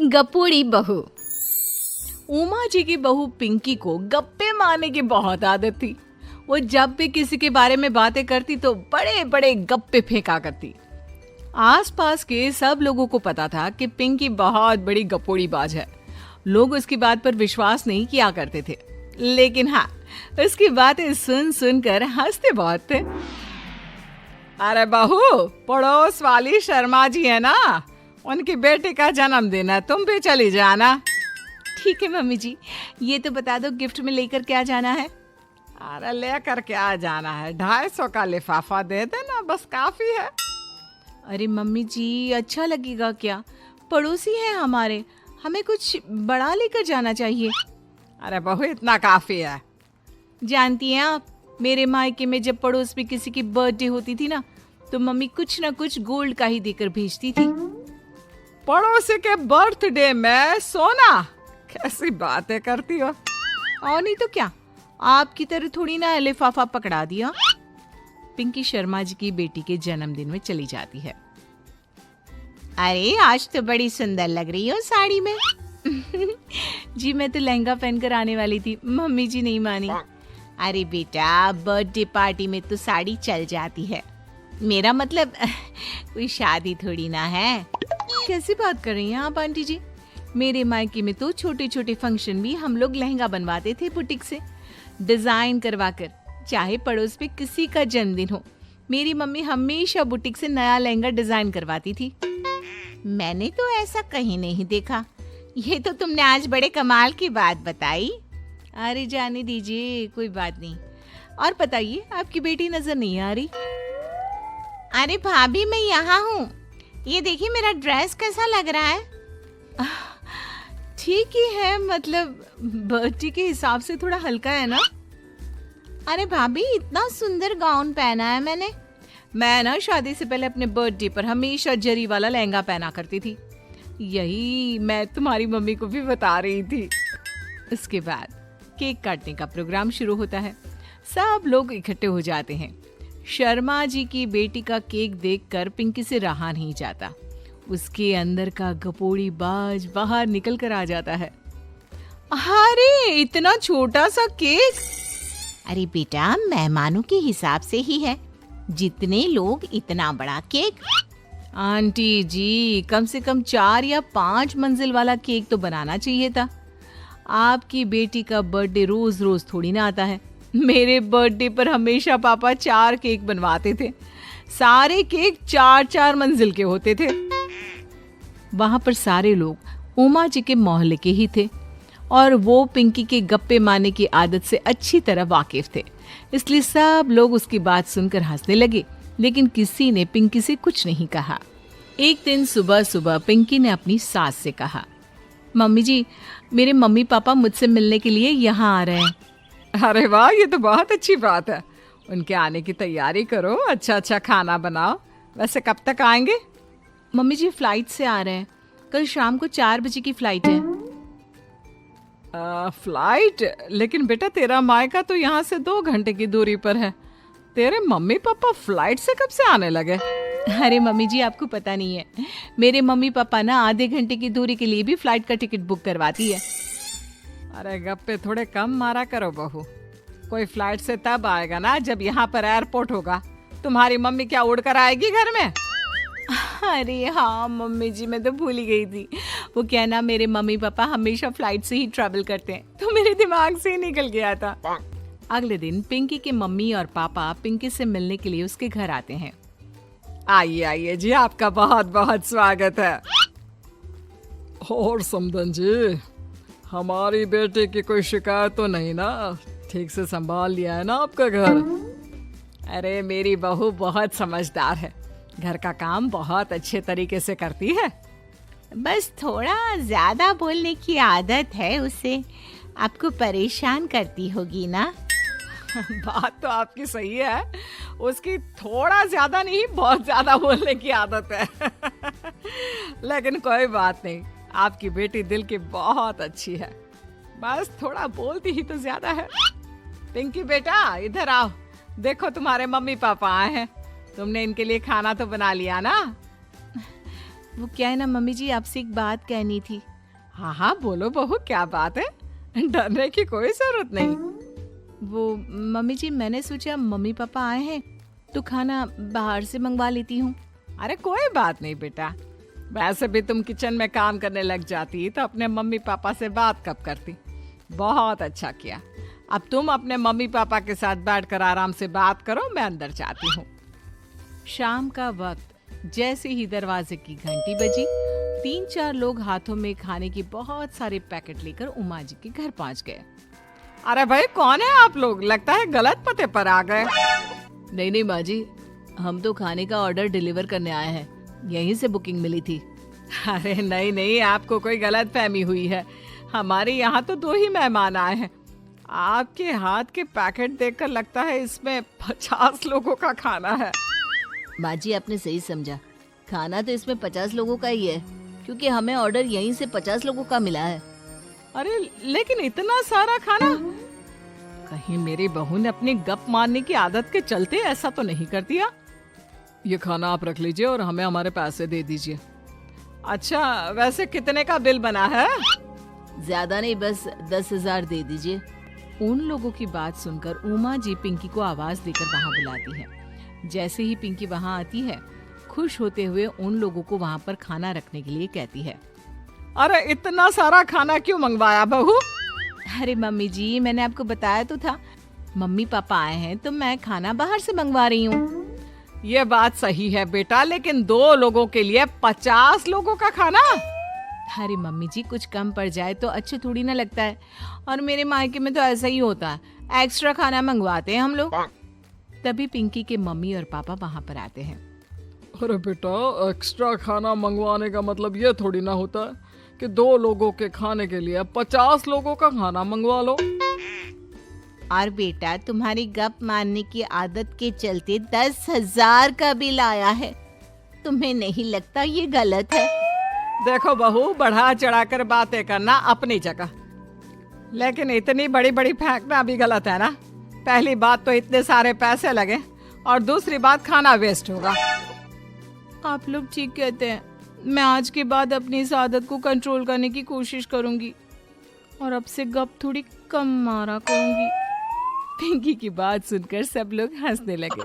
गपोड़ी बहू। उमा जी की बहू पिंकी को गप्पे मारने की बहुत आदत थी। वो जब भी किसी के बारे में बातें करती तो बड़े बड़े गप्पे फेंका करती। आसपास के सब लोगों को पता था कि पिंकी बहुत बड़ी गपोड़ी बाज है। लोग उसकी बात पर विश्वास नहीं किया करते थे, लेकिन हाँ, उसकी बातें सुन सुनकर हंसते बहुत थे। अरे बहू, पड़ोस वाली शर्मा जी है ना, उनकी बेटी का जन्मदिन है, तुम भी चली जाना। ठीक है मम्मी जी, ये तो बता दो गिफ्ट में लेकर क्या जाना है। अरे लेकर क्या जाना है, 250 का लिफाफा दे देना, बस काफी है। अरे मम्मी जी, अच्छा लगेगा क्या? पड़ोसी हैं हमारे, हमें कुछ बड़ा लेकर जाना चाहिए। अरे बहू, इतना काफी है। जानती हैं आप, मेरे मायके में जब पड़ोस में किसी की बर्थडे होती थी ना, तो मम्मी कुछ ना कुछ गोल्ड का ही देकर भेजती थी। पड़ोसी के बर्थडे में सोना? कैसी बातें करती हो। और नहीं तो क्या, आपकी तरह थोड़ी ना लिफाफा पकड़ा दिया। पिंकी शर्मा जी की बेटी के जन्मदिन में चली जाती है। अरे आज तो बड़ी सुंदर लग रही हो साड़ी में। जी मैं तो लहंगा पहनकर आने वाली थी, मम्मी जी नहीं मानी। अरे बेटा, बर्थडे पार्टी में तो साड़ी चल जाती है, मेरा मतलब कोई शादी थोड़ी ना है। कैसी बात कर रही हैं आप आंटी जी? मेरे मायके में तो छोटे छोटे फंक्शन भी हम लोग लहंगा बनवाते थे बुटीक से, डिजाइन करवा कर। चाहे पड़ोस पे किसी का जन्मदिन हो, मेरी मम्मी हमेशा बुटीक से नया लहंगा डिजाइन करवाती थी। मैंने तो ऐसा कहीं नहीं देखा, ये तो तुमने आज बड़े कमाल की बात बताई। अरे जाने दीजिए, कोई बात नहीं। और बताइए, आपकी बेटी नजर नहीं आ रही? अरे भाभी, मैं यहाँ हूँ, ये देखिए मेरा ड्रेस कैसा लग रहा है। ठीक ही है, मतलब बर्थडे के हिसाब से थोड़ा हल्का है ना। अरे भाभी, इतना सुंदर गाउन पहना है मैंने। मैं ना शादी से पहले अपने बर्थडे पर हमेशा जरी वाला लहंगा पहना करती थी। यही मैं तुम्हारी मम्मी को भी बता रही थी। इसके बाद केक काटने का प्रोग्राम शुरू होता है। सब लोग इकट्ठे हो जाते हैं। शर्मा जी की बेटी का केक देखकर पिंकी से रहा नहीं जाता। उसके अंदर का गपोड़ी बाज बाहर निकल कर आ जाता है। अरे इतना छोटा सा केक! अरे बेटा, मेहमानों के हिसाब से ही है, जितने लोग इतना बड़ा केक। आंटी जी, कम से कम 4 या 5 मंजिल वाला केक तो बनाना चाहिए था। आपकी बेटी का बर्थडे रोज रोज थोड़ी ना आता है। मेरे बर्थडे पर हमेशा पापा 4 केक बनवाते थे। सारे केक 4-4 मंजिल के होते थे। वहां पर सारे लोग उमा जी के मोहल्ले के ही थे और वो पिंकी के गप्पे मारने की आदत से अच्छी तरह वाकिफ थे, इसलिए सब लोग उसकी बात सुनकर हंसने लगे, लेकिन किसी ने पिंकी से कुछ नहीं कहा। एक दिन सुबह सुबह पिंकी ने अपनी सास से कहा, मम्मी जी, मेरे मम्मी पापा मुझसे मिलने के लिए यहाँ आ रहे हैं। अरे वाह, ये तो बहुत अच्छी बात है। उनके आने की तैयारी करो, अच्छा अच्छा खाना बनाओ। वैसे कब तक आएंगे? मम्मी जी फ्लाइट से आ रहे हैं, कल शाम को 4 बजे की फ्लाइट है। फ्लाइट? लेकिन बेटा, तेरा मायका तो यहाँ से 2 घंटे की दूरी पर है। तेरे मम्मी पापा फ्लाइट से कब से आने लगे? अरे मम्मी जी, आपको पता नहीं है, मेरे मम्मी पापा ना आधे घंटे की दूरी के लिए भी फ्लाइट का टिकट बुक करवाती है। अरे गप्पे थोड़े कम मारा करो बहू, कोई फ्लाइट से तब आएगा ना जब यहाँ पर एयरपोर्ट होगा। तुम्हारी मम्मी क्या उड़कर आएगी घर में? अरे हाँ मम्मी जी, मैं तो भूल ही गई थी। वो क्या ना, मेरे मम्मी पापा हमेशा फ्लाइट से ही ट्रैवल करते हैं, तो मेरे दिमाग से ही निकल गया था। अगले दिन पिंकी के मम्मी और पापा पिंकी से मिलने के लिए उसके घर आते हैं। आइए आइए जी, आपका बहुत बहुत स्वागत है। और समदन जी, हमारी बेटे की कोई शिकायत तो नहीं ना? ठीक से संभाल लिया है ना आपका घर? अरे मेरी बहू बहुत समझदार है, घर का काम बहुत अच्छे तरीके से करती है। बस थोड़ा ज्यादा बोलने की आदत है उसे, आपको परेशान करती होगी ना? बात तो आपकी सही है, उसकी थोड़ा ज्यादा नहीं बहुत ज्यादा बोलने की आदत है। लेकिन कोई बात नहीं, आपकी बेटी दिल की बहुत अच्छी है, बस थोड़ा बोलती ही तो ज्यादा है। पिंकी बेटा, इधर आओ, देखो तुम्हारे मम्मी पापा आए हैं। तुमने इनके लिए खाना तो बना लिया ना? वो क्या है ना मम्मी जी, आपसे एक बात कहनी थी। हाँ हाँ बोलो बहू, क्या बात है, डरने की कोई जरूरत नहीं। वो मम्मी जी, मैंने सोचा मम्मी पापा आए हैं तो खाना बाहर से मंगवा लेती हूँ। अरे कोई बात नहीं बेटा, वैसे भी तुम किचन में काम करने लग जाती तो अपने मम्मी पापा से बात कब करती। बहुत अच्छा किया। अब तुम अपने मम्मी पापा के साथ बैठकर आराम से बात करो, मैं अंदर जाती हूँ। शाम का वक्त जैसे ही दरवाजे की घंटी बजी, 3-4 लोग हाथों में खाने की बहुत सारे पैकेट लेकर उमा जी के घर पहुंच गए। अरे भाई कौन है आप लोग, लगता है गलत पते पर आ गए। नहीं नहीं माँ जी, हम तो खाने का ऑर्डर डिलीवर करने आए हैं, यहीं से बुकिंग मिली थी। अरे नहीं नहीं, आपको कोई गलत फहमी हुई है। हमारे यहाँ तो 2 ही मेहमान आए हैं। आपके हाथ के पैकेट देखकर लगता है इसमें 50 लोगों का खाना है। माँ जी आपने सही समझा, खाना तो इसमें 50 लोगों का ही है, क्योंकि हमें ऑर्डर यहीं से 50 लोगों का मिला है। अरे लेकिन इतना सारा खाना, कहीं मेरी बहू ने अपनी गप मारने की आदत के चलते ऐसा तो नहीं कर दिया। ये खाना आप रख लीजिए और हमें हमारे पैसे दे दीजिए। अच्छा वैसे कितने का बिल बना है? ज्यादा नहीं, बस 10,000 दे दीजिए। उन लोगों की बात सुनकर उमा जी पिंकी को आवाज देकर वहाँ बुलाती है। जैसे ही पिंकी वहाँ आती है, खुश होते हुए उन लोगों को वहाँ पर खाना रखने के लिए कहती है। अरे इतना सारा खाना क्यों मंगवाया बहू? अरे मम्मी जी, मैंने आपको बताया तो था, मम्मी पापा आए हैं तो मैं खाना बाहर से मंगवा रही हूँ। ये बात सही है बेटा, लेकिन 2 लोगों के लिए 50 लोगों का खाना? अरे मम्मी जी, कुछ कम पड़ जाए तो अच्छे थोड़ी ना लगता है, और मेरे मायके में तो ऐसा ही होता है, एक्स्ट्रा खाना मंगवाते हैं हम लोग। तभी पिंकी के मम्मी और पापा वहाँ पर आते हैं। अरे बेटा, एक्स्ट्रा खाना मंगवाने का मतलब ये थोड़ी ना होता है कि 2 लोगों के खाने के लिए 50 लोगों का खाना मंगवा लो। और बेटा, तुम्हारी गप मारने की आदत के चलते 10,000 का बिल आया है। तुम्हें नहीं लगता ये गलत है? देखो बहू, बढ़ा चढ़ाकर बातें करना अपनी जगह, लेकिन इतनी बड़ी बड़ी फेंकना भी गलत है ना। पहली बात तो इतने सारे पैसे लगे, और दूसरी बात खाना वेस्ट होगा। आप लोग ठीक कहते हैं, मैं आज के बाद अपनी इस आदत को कंट्रोल करने की कोशिश करूंगी और अब से गप थोड़ी कम मारा करूंगी। पिंकी की बात सुनकर सब लोग हंसने लगे।